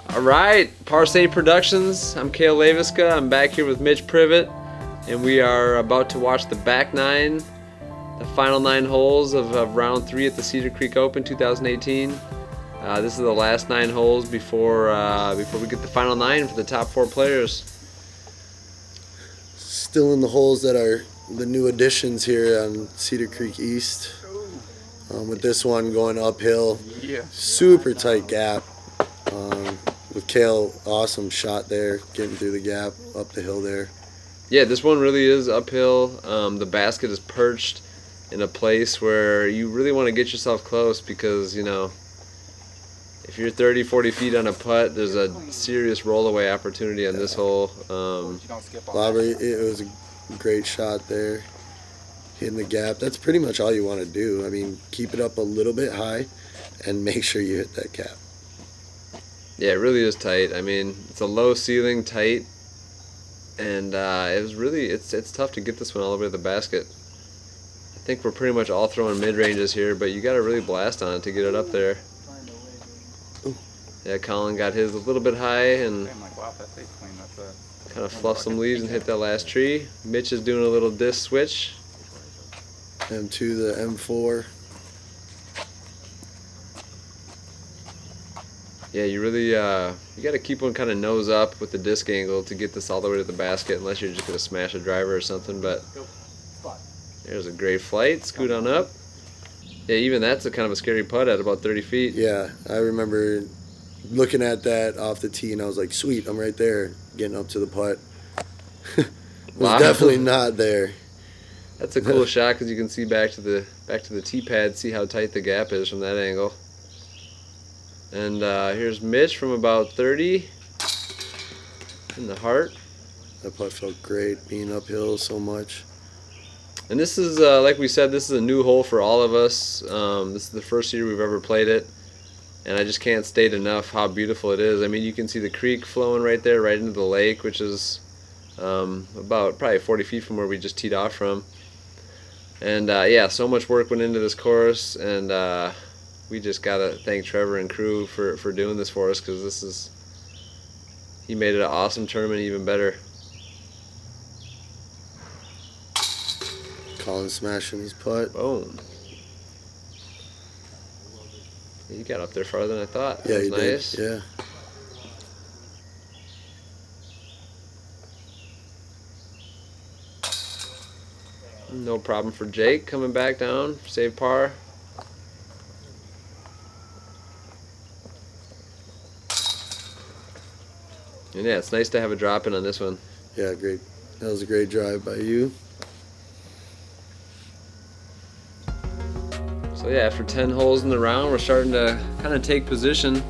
All right, Parsay Productions. I'm Cale Leiviska. I'm back here with Mitch Privette, and we are about to watch the back nine, the final 9 holes of round 3 at the Cedar Creek Open 2018. This is the last 9 holes before we get the final 9 for the top 4 players. Still in the holes that are the new additions here on Cedar Creek East. With this one going uphill, super tight gap. With Cale, awesome shot there, getting through the gap, up the hill there. Yeah, this one really is uphill. The basket is perched in a place where you really want to get yourself close because, you know, if you're 30, 40 feet on a putt, there's a serious rollaway opportunity on this hole. Lauber, it was a great shot there, hitting the gap. That's pretty much all you want to do. I mean, keep it up a little bit high and make sure you hit that gap. Yeah, it really is tight. I mean, it's a low ceiling, tight, and it's tough to get this one all the way to the basket. I think we're pretty much all throwing mid-ranges here, but you got to really blast on it to get it up there. Yeah, Collin got his a little bit high and kind of fluffed some leaves and hit that last tree. Mitch is doing a little disc switch. M2 to M4. Yeah, you really you got to keep one kind of nose up with the disc angle to get this all the way to the basket, unless you're just going to smash a driver or something. But there's a great flight. Scoot on up. Yeah, even that's a kind of a scary putt at about 30 feet. Yeah, I remember looking at that off the tee, and I was like, sweet, I'm right there, getting up to the putt. Was definitely not there. That's a cool shot because you can see back to the tee pad, see how tight the gap is from that angle. And here's Mitch from about 30 in the heart. That putt felt great, being uphill so much. And this is, like we said, this is a new hole for all of us. This is the first year we've ever played it. And I just can't state enough how beautiful it is. I mean, you can see the creek flowing right there, right into the lake, which is about probably 40 feet from where we just teed off from. And yeah, so much work went into this course, and we just gotta thank Trevor and crew for doing this for us, because he made it an awesome tournament even better. Collin smashing his putt. Boom. He got up there farther than I thought. Yeah, That was he nice. did. Yeah. No problem for Jake coming back down, save par. And yeah, it's nice to have a drop in on this one. Yeah, great. That was a great drive by you. So yeah, after 10 holes in the round, we're starting to kind of take position.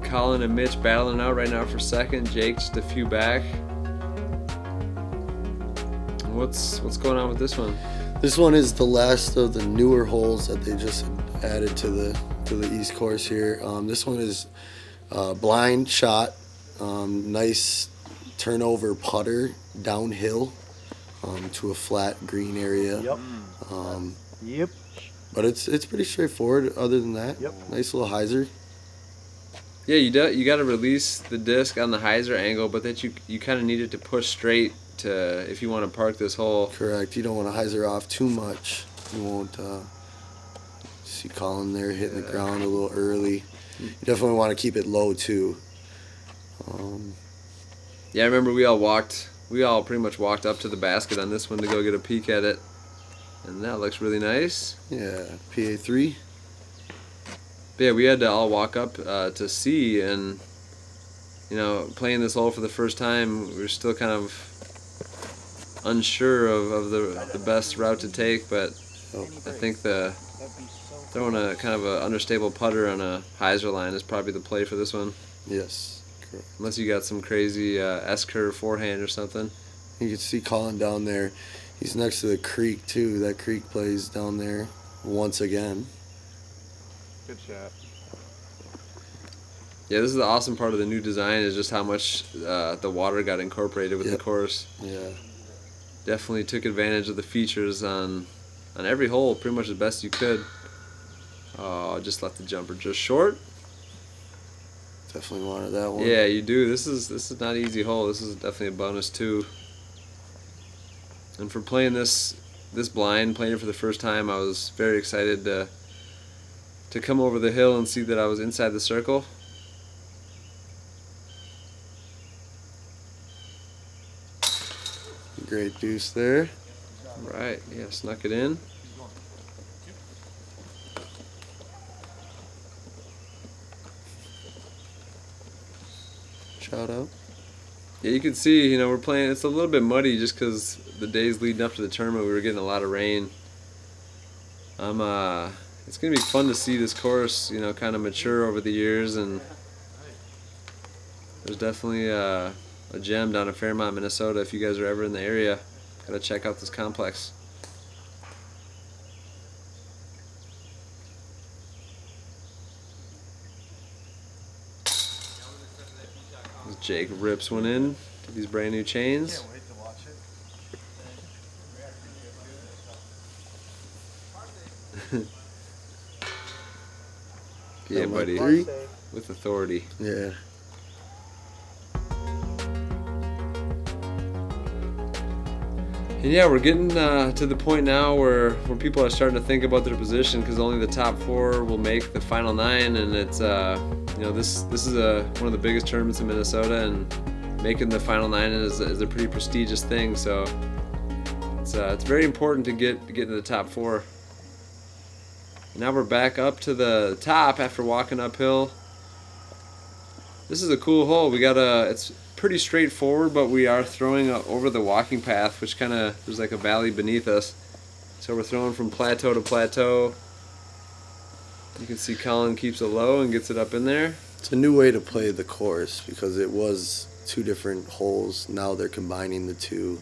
Collin and Mitch battling out right now for second. Jake just a few back. What's going on with this one? This one is the last of the newer holes that they just added to the East course here. This one is blind shot, nice turnover putter downhill to a flat green area. Yep. But it's pretty straightforward. Other than that, nice little hyzer. Yeah, you got to release the disc on the hyzer angle, but that you kind of need it to push straight to if you want to park this hole. Correct. You don't want to hyzer off too much. You won't see Collin there hitting the ground a little early. You definitely want to keep it low too. Yeah, I remember we all pretty much walked up to the basket on this one to go get a peek at it, and that looks really nice. Yeah, PA3. But yeah, we had to all walk up to see, and you know, playing this hole for the first time, we were still kind of unsure of the best route to take, but I think throwing a kind of a understable putter on a hyzer line is probably the play for this one. Yes, correct. Unless you got some crazy S-curve forehand or something. You can see Collin down there. He's next to the creek too. That creek plays down there once again. Good shot. Yeah, this is the awesome part of the new design, is just how much the water got incorporated with the course. Yeah. Definitely took advantage of the features on every hole pretty much as best you could. Oh, just left the jumper just short. Definitely wanted that one. Yeah, you do. This is not an easy hole. This is definitely a bonus too. And for playing this blind, playing it for the first time, I was very excited to come over the hill and see that I was inside the circle. Great deuce there. Right, yeah, snuck it in. Shout out. Yeah, you can see, we're playing, it's a little bit muddy just because the days leading up to the tournament we were getting a lot of rain. It's going to be fun to see this course, kind of mature over the years, and there's definitely a gem down in Fairmont, Minnesota. If you guys are ever in the area, gotta check out this complex. Jake rips one in to these brand new chains. Can't wait to watch it. Yeah, buddy. 3. With authority. Yeah. And yeah, we're getting to the point now where people are starting to think about their position, because only the top 4 will make the final 9, and it's this is one of the biggest tournaments in Minnesota, and making the final 9 is a pretty prestigious thing. So it's very important to get into the top 4. Now we're back up to the top after walking uphill. This is a cool hole. It's pretty straightforward, but we are throwing over the walking path, which there's like a valley beneath us. So we're throwing from plateau to plateau. You can see Collin keeps it low and gets it up in there. It's a new way to play the course because it was 2 different holes. Now they're combining the 2.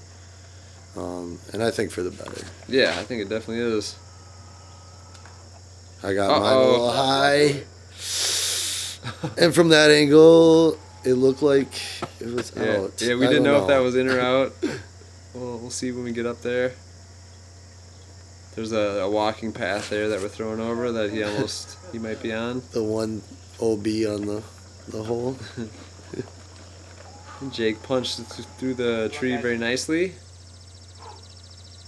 And I think for the better. Yeah, I think it definitely is. I got mine a little high. And from that angle, it looked like it was out. Yeah, we didn't know if that was in or out. We'll see when we get up there. There's a walking path there that we're throwing over that he might be on. The one OB on the hole. Jake punched through the tree very nicely.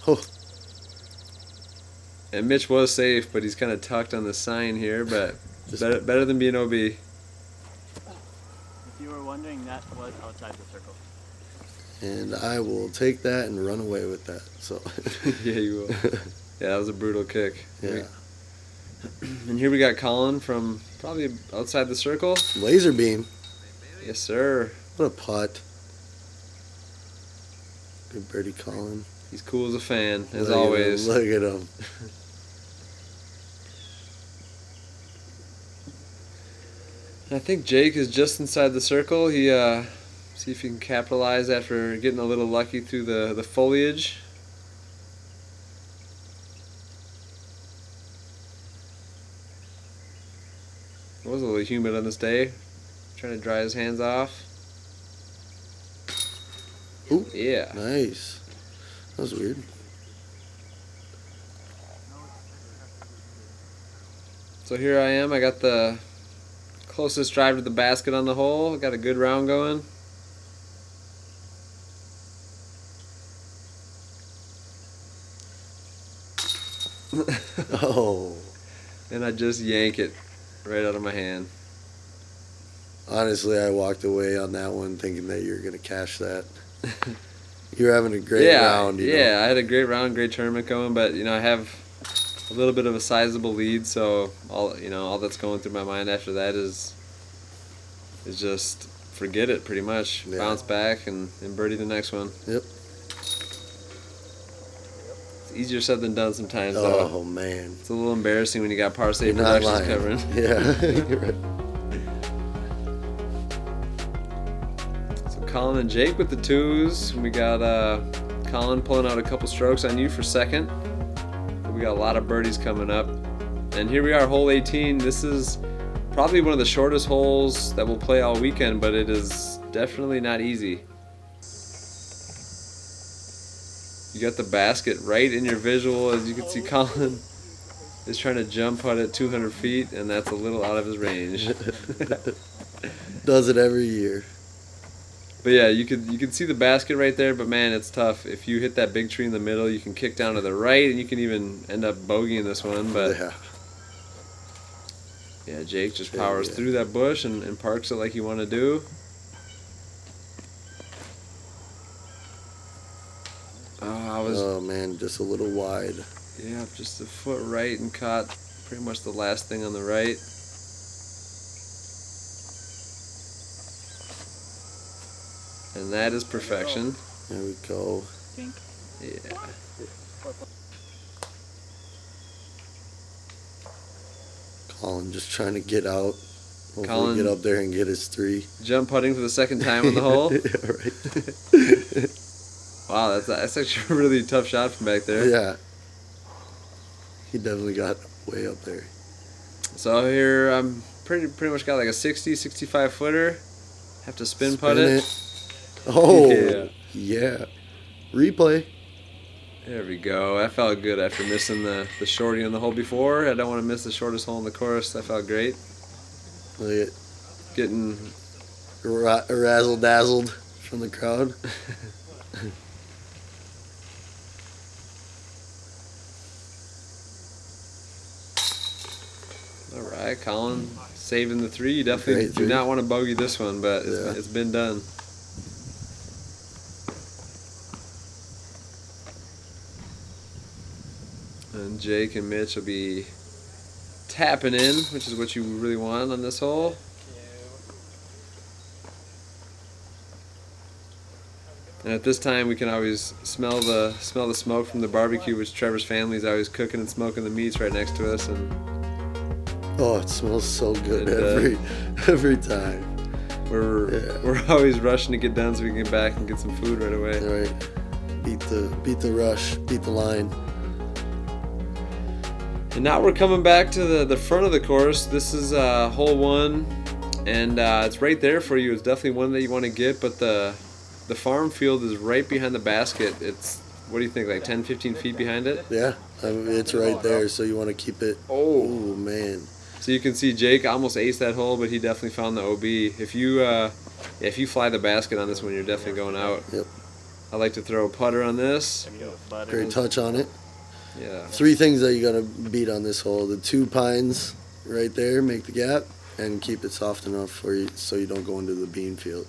Oh. And Mitch was safe, but he's kind of tucked on the sign here, but better than being OB. If you were wondering, that was outside the circle. And I will take that and run away with that. So. Yeah, you will. Yeah, that was a brutal kick. Yeah. And here we got Collin from probably outside the circle. Laser beam. Yes, sir. What a putt. Good birdie, Collin. He's cool as a fan, as Look always. Look at him. I think Jake is just inside the circle. He see if he can capitalize after getting a little lucky through the foliage. It was a little humid on this day. Trying to dry his hands off. Ooh. Yeah. Nice. That was weird. So here I am. I got the closest drive to the basket on the hole. Got a good round going. Oh. And I just yank it right out of my hand. Honestly, I walked away on that one thinking that you were going to cash that. You were having a great round. You know? I had a great round, great tournament going, but I have a little bit of a sizable lead, so all that's going through my mind after that is just forget it pretty much. Yeah. Bounce back and birdie the next one. Yep. It's easier said than done sometimes, though. Oh, man. It's a little embarrassing when you got Par Save You're not Productions lying. covering. Yeah, you're right. So Collin and Jake with the 2s. We got Collin pulling out a couple strokes on you for second. We got a lot of birdies coming up. And here we are, hole 18. This is probably one of the shortest holes that we'll play all weekend, but it is definitely not easy. You got the basket right in your visual. As you can see, Collin is trying to jump putt at 200 feet, and that's a little out of his range. Does it every year. But yeah, you could see the basket right there, but man, it's tough. If you hit that big tree in the middle, you can kick down to the right, and you can even end up bogeying this one. But yeah, Jake just powers through that bush and parks it like you want to do. Oh man, just a little wide. Yeah, just a foot right and caught pretty much the last thing on the right. And that is perfection. There we go. Yeah. Collin just trying to get out. Hopefully Collin get up there and get his 3. Jump putting for the second time on the hole. Yeah, right. Wow, that's actually a really tough shot from back there. Yeah. He definitely got way up there. So here I'm pretty much got like a 60, 65 footer. Have to spin putt it. Oh, yeah. Replay. There we go. That felt good after missing the shorty on the hole before. I don't want to miss the shortest hole in the course. That felt great. Look at Getting razzle dazzled from the crowd. All right, Collin saving the 3. You definitely do not want to bogey this one, but it's been done. And Jake and Mitch will be tapping in, which is what you really want on this hole. And at this time, we can always smell the smoke from the barbecue, which Trevor's family is always cooking and smoking the meats right next to us. And oh, it smells so good every time. We're always rushing to get done so we can get back and get some food right away. Right, beat the rush, beat the line. And now we're coming back to the front of the course. This is hole 1, and it's right there for you. It's definitely one that you want to get, but the farm field is right behind the basket. It's, what do you think, like 10, 15 feet behind it? Yeah, I mean, it's right there, so you want to keep it. Oh, man. So you can see Jake almost aced that hole, but he definitely found the OB. If you fly the basket on this one, you're definitely going out. Yep. I like to throw a putter on this. Great touch on it. Yeah. 3 things that you gotta beat on this hole: the 2 pines right there, make the gap, and keep it soft enough for you so you don't go into the bean field.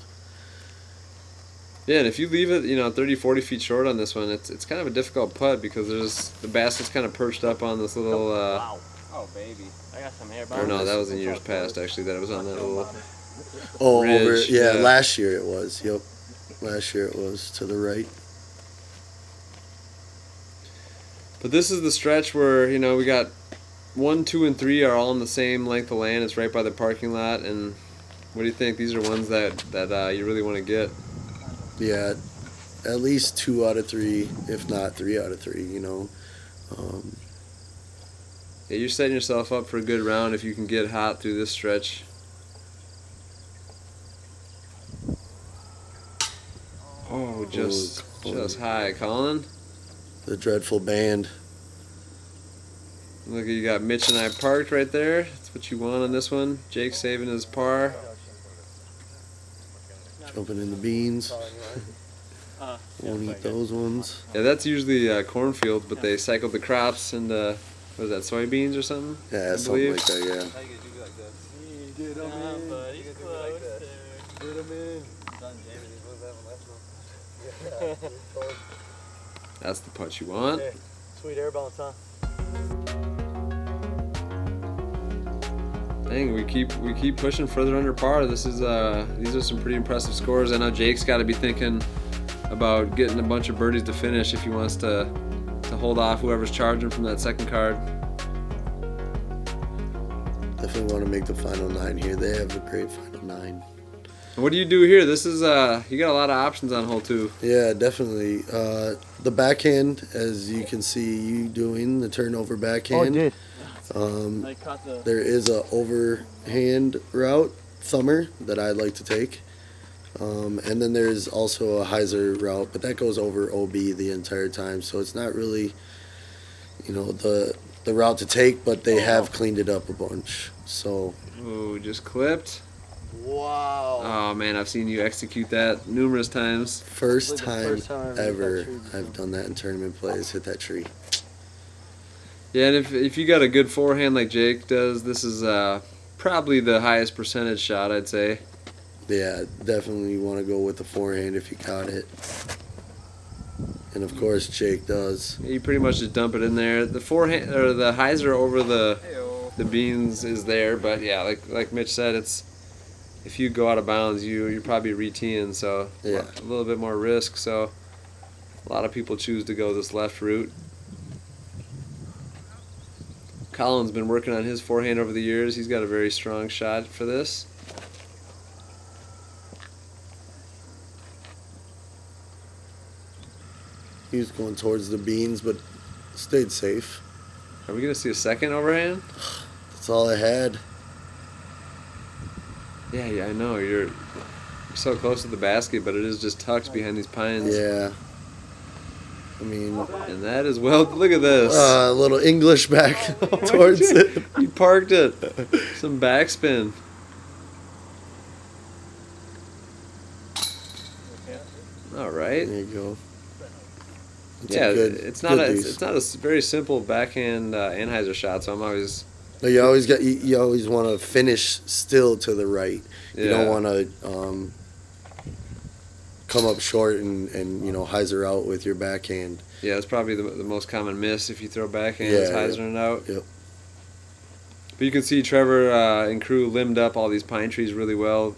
Yeah, and if you leave it, 30, 40 feet short on this one, it's kind of a difficult putt because the basket's kind of perched up on this little. Wow. Oh baby, I got some hair. Or no, that was in years past actually. That it was on that little. Oh, ridge. last year it was. Yep, last year it was to the right. But this is the stretch where we got 1, 2, and 3 are all on the same length of land. It's right by the parking lot, and what do you think? These are ones that you really want to get. Yeah, at least 2 out of 3, if not 3 out of 3. Yeah, you're setting yourself up for a good round if you can get hot through this stretch. Oh, just high, Collin. The dreadful band. Look, you got Mitch and I parked right there. That's what you want on this one. Jake saving his par. Jumping in the beans. Won't eat those ones. Yeah, that's usually cornfield, but they cycled the crops into, what is that, soybeans or something? Yeah, something like that, yeah. Get him in. Get him in. That's the putt you want. Hey, sweet air bounce, huh? Dang, we keep pushing further under par. These are some pretty impressive scores. I know Jake's got to be thinking about getting a bunch of birdies to finish if he wants to hold off whoever's charging from that second card. Definitely want to make the final 9 here. They have a great final 9. What do you do here? This is you got a lot of options on hole 2. Yeah, definitely. The backhand, as you can see you doing, the turnover backhand. I caught the. There is a overhand route, thumber, that I'd like to take. And then there's also a hyzer route, but that goes over OB the entire time. So it's not really, the route to take, but they have cleaned it up a bunch. So. Ooh, just clipped. Wow. Oh man, I've seen you execute that numerous times. First Like the time first time I've hit ever that tree before. I've done that in tournament plays, hit that tree. Yeah, and if you got a good forehand like Jake does, this is probably the highest percentage shot, I'd say. Yeah, definitely want to go with the forehand if you got it. And of course Jake does. You pretty much just dump it in there. The forehand or the hyzer over the beans is there, but yeah, like Mitch said, it's if you go out of bounds, you're probably re-teeing, so Yeah. a little bit more risk. So a lot of people choose to go this left route. Collin's been working on his forehand over the years. He's got a very strong shot for this. He was going towards the beans, but stayed safe. Are we gonna see a second overhand? That's all I had. Yeah, I know. You're so close to the basket, but it is just tucked behind these pines. Yeah. I mean, And that is well. Look at this. a little English back towards it. He parked it. Some backspin. All right. There you go. It's Yeah, a good, it's not good a piece. it's not a very simple backhand Anheuser shot. So I'm always No, you always want to finish still to the right. You don't want to come up short and hyzer out with your backhand. yeah. It's probably the most common miss if you throw backhand is Yeah, hyzering it out. Yep. But you can see Trevor and crew limbed up all these pine trees really well.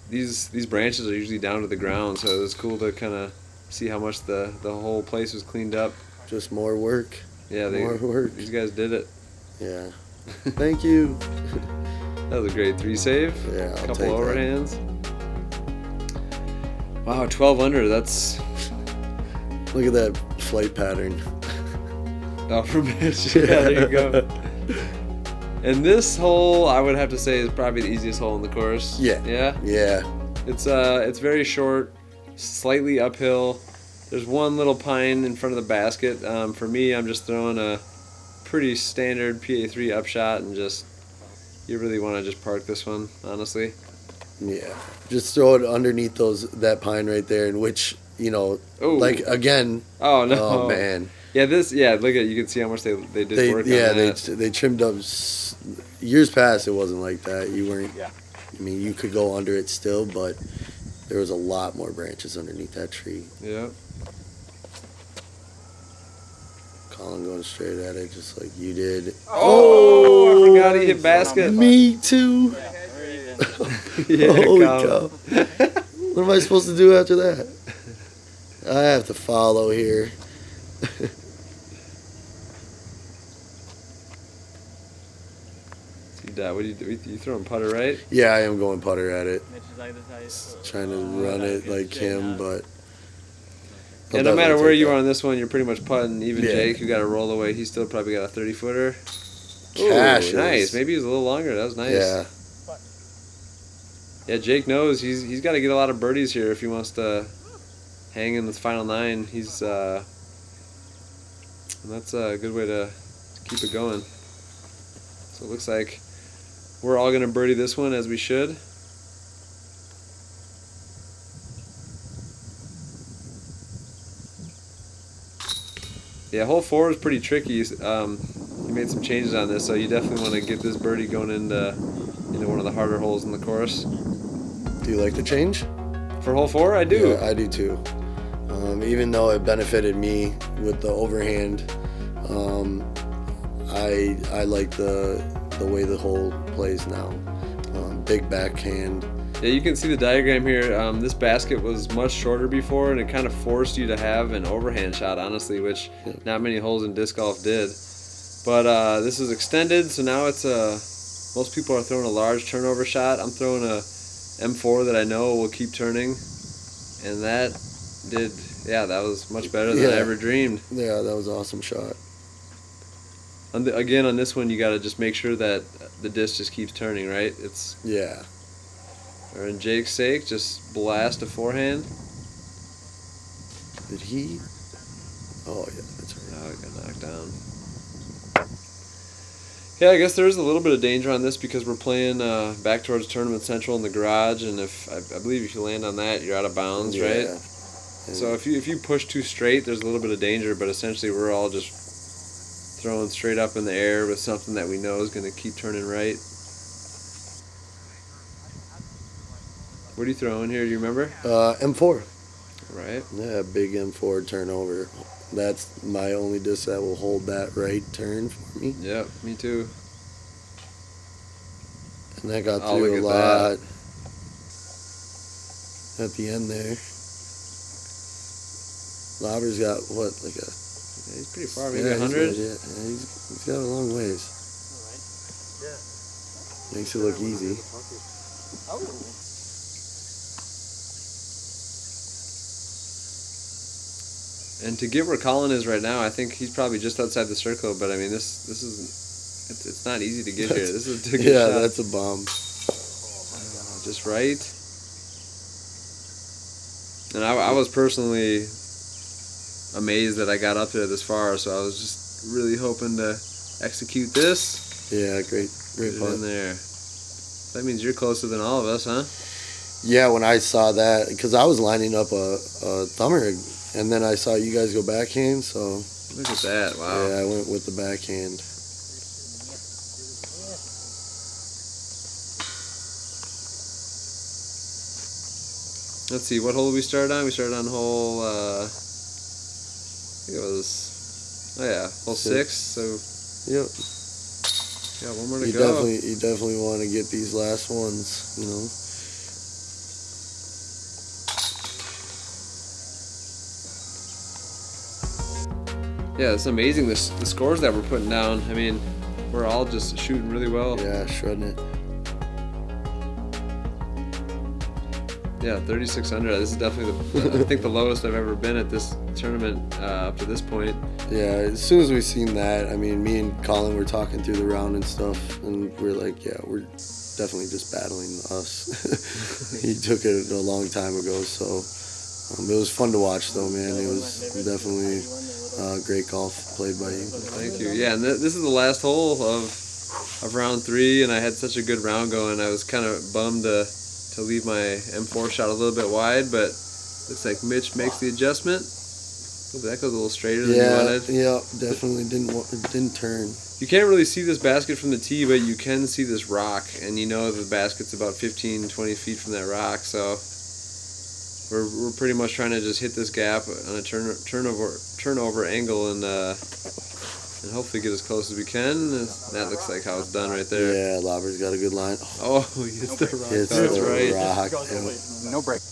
These branches are usually down to the ground, so it was cool to kind of see how much the whole place was cleaned up. Just more work. Yeah, More work. these guys did it. Yeah. Thank you. That was a great 3 save. Yeah, I'll Couple take that. overhands. Wow, 12 under. That's Look at that flight pattern. oh for Mitch. Yeah, there you go. And this hole, I would have to say, is probably the easiest hole in the course. Yeah. Yeah. Yeah. It's very short, slightly uphill. There's one little pine in front of the basket. For me, I'm just throwing a pretty standard PA3 upshot, and you really want to just park this one, honestly. Yeah. Just throw it underneath that pine right there, in which, Ooh. like, again. Oh no. Oh, man. Yeah, look at, you can see how much they did work on that. They trimmed up. Years past, it wasn't like that. You weren't. Yeah. I mean, you could go under it still, but there was a lot more branches underneath that tree. Yeah. Collin going straight at it, just like you did. Oh, I forgot he hit basket. Me too. Yeah, Holy Colin. cow! What am I supposed to do after that? I have to follow here. What do you do? You throwing putter, right? Yeah, I am going putter at it. Mitch is like this. Trying to run it like him, but. Yeah, no matter where you are on this one, you're pretty much putting. Even Yeah. Jake, who got a roll away, he's still probably got a 30-footer. Cash. Nice. Maybe he was a little longer. That was nice. Yeah. Yeah, Jake knows he's got to get a lot of birdies here if he wants to hang in the final 9. And that's a good way to keep it going. So it looks like we're all gonna birdie this one, as we should. Yeah, hole 4 is pretty tricky. You made some changes on this, so you definitely want to get this birdie going into one of the harder holes in the course. Do you like the change? For hole 4, I do. Yeah, I do too. Even though it benefited me with the overhand, I like the way the hole plays now. Big backhand. Yeah, you can see the diagram here. This basket was much shorter before, and it kind of forced you to have an overhand shot, honestly, which not many holes in disc golf did. But this is extended, so now it's most people are throwing a large turnover shot. I'm throwing a M4 that I know will keep turning, and that was much better than I ever dreamed. Yeah, that was an awesome shot. Again, on this one, you got to just make sure that the disc just keeps turning, right? Yeah. For Jake's sake, just blast a forehand. Did he? Oh, yeah, that's right. Oh, he got knocked down. Yeah, I guess there is a little bit of danger on this because we're playing back towards Tournament Central in the garage, and if I believe if you land on that, you're out of bounds, right? Yeah. So if you push too straight, there's a little bit of danger, but essentially we're all just throwing straight up in the air with something that we know is going to keep turning right. What are you throwing here? Do you remember? M4. Right. Yeah, big M4 turnover. That's my only disc that will hold that right turn for me. Yeah, me too. And that got Oh, through look a at lot that. at the end there. Lauber's got what, like a... Yeah, he's pretty far, maybe yeah, 100? he's got a long ways. Yeah. Makes it look easy. And to get where Collin is right now, I think he's probably just outside the circle. But I mean, this is it's not easy to get here. This is a good Yeah, shot. that's a bomb. Just right. And I was personally amazed that I got up there this far. So I was just really hoping to execute this. Yeah, great Get it in putt. there. That means you're closer than all of us, huh? Yeah, when I saw that, because I was lining up a thumber, and then I saw you guys go backhand, so Look at that! Wow. yeah, I went with the backhand. Let's see, what hole did we start on? We started on hole, I think it was, hole 6. So, Yep. yeah, one more to You go. definitely want to get these last ones, you know. Yeah, it's amazing the scores that we're putting down. I mean, we're all just shooting really well. Yeah, shredding it. Yeah, 36 under. This is definitely I think the lowest I've ever been at this tournament up to this point. Yeah, as soon as we seen that, I mean, me and Collin were talking through the round and stuff, and we're like, yeah, we're definitely just battling us. He took it a long time ago, so it was fun to watch, though, man. It was definitely great golf played by you. Thank you. Yeah, and this is the last hole of round 3, and I had such a good round going. I was kind of bummed to leave my M4 shot a little bit wide, but looks like Mitch makes the adjustment. Oh, that goes a little straighter than you wanted. Yeah, definitely didn't turn. You can't really see this basket from the tee, but you can see this rock, and you know the basket's about 15, 20 feet from that rock, so we're pretty much trying to just hit this gap on a turnover angle and hopefully get as close as we can. That looks like how it's done right there. Yeah, Lauber's got a good line. Oh, he hits the rock. Hits That's the right. rock. No break.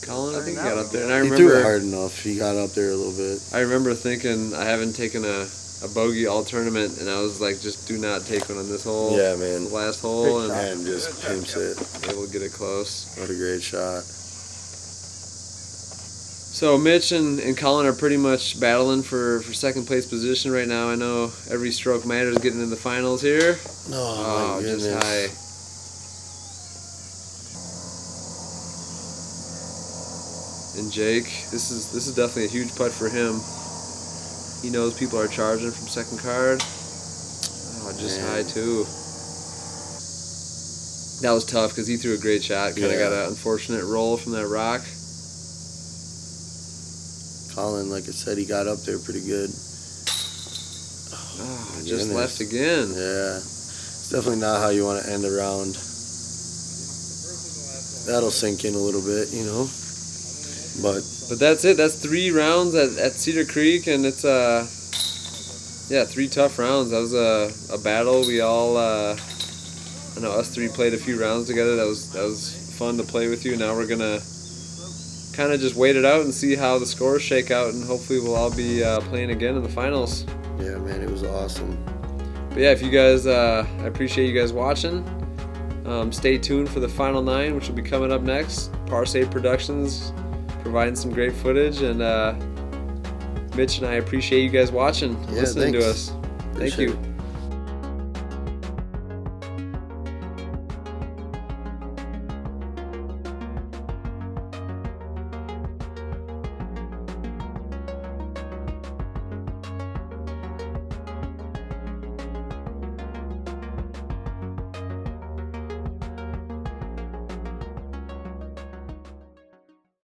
Colin, I think he got up there, and I He threw it remember hard enough. He got up there a little bit. I remember thinking I haven't taken a bogey all tournament, and I was like, just do not take one on this hole. Yeah, man. The last hole, and And just pimps it. able to get it close. What a great shot. So Mitch and Colin are pretty much battling for second place position right now. I know every stroke matters getting in the finals here. Oh, my just goodness. high. And Jake, this is definitely a huge putt for him. He knows people are charging from second card. Oh, just Man. high too. That was tough because he threw a great shot. Kind of Yeah. got an unfortunate roll from that rock. Collin, like I said, he got up there pretty good. Oh, my just goodness. left again. Yeah. It's definitely not how you want to end a round. That'll sink in a little bit, you know. But that's it. That's 3 rounds at Cedar Creek, and it's 3 tough rounds. That was a battle. We all I know us 3 played a few rounds together. That was fun to play with you. Now we're gonna kind of just wait it out and see how the scores shake out, and hopefully we'll all be playing again in the finals. yeah, man, it was awesome. But yeah, if you guys, I appreciate you guys watching. Stay tuned for the final 9, which will be coming up next. Parse Productions providing some great footage, and Mitch and I appreciate you guys watching, Yeah, listening to thanks. us. Thank Appreciate you. it.